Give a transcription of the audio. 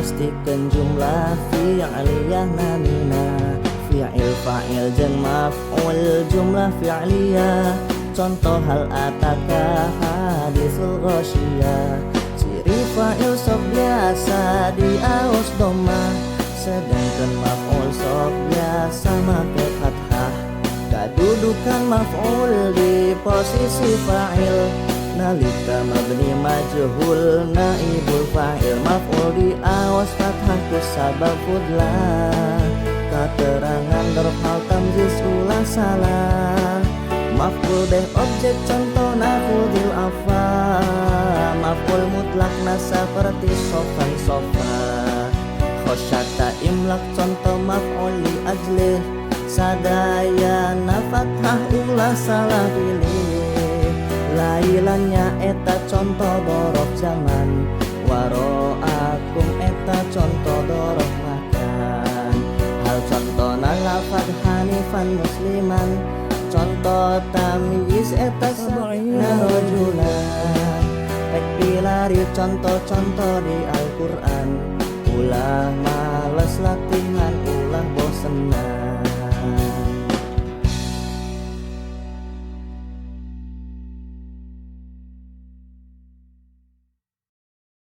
pastikan jumlah fi'liyah namina. Fi'il fa'il jeung maf'ul jumlah fi'liyah. Contoh hal ataka hadisul ghasyiyah. Ciri fa'il sok biasa di aus doma, sedangkan maf'ul sok biasa make fathah. Kedudukan maf'ul di posisi fa'il, nalika mabni majhul naibul fa'il. Maf'ul di awas fathah ku sabab fudlah, keterangan darab hal tamyiz ulah salah. Maf'ul beh objek contoh nakhudil afa, maf'ul mutlakna seperti sofan sofa. Khosyata imlak contoh maf'ul li ajlih, sadayana fathah ulah salah pilih. Lailannya eta contoh dorof zaman, waro'akum eta contoh dorof makan. Hal contohna lafad hanifan musliman, contoh tamyiz eta sab'ina rajulan. Pek pilari contoh-contoh di Al-Quran, ulah males latihan ulah bosenan.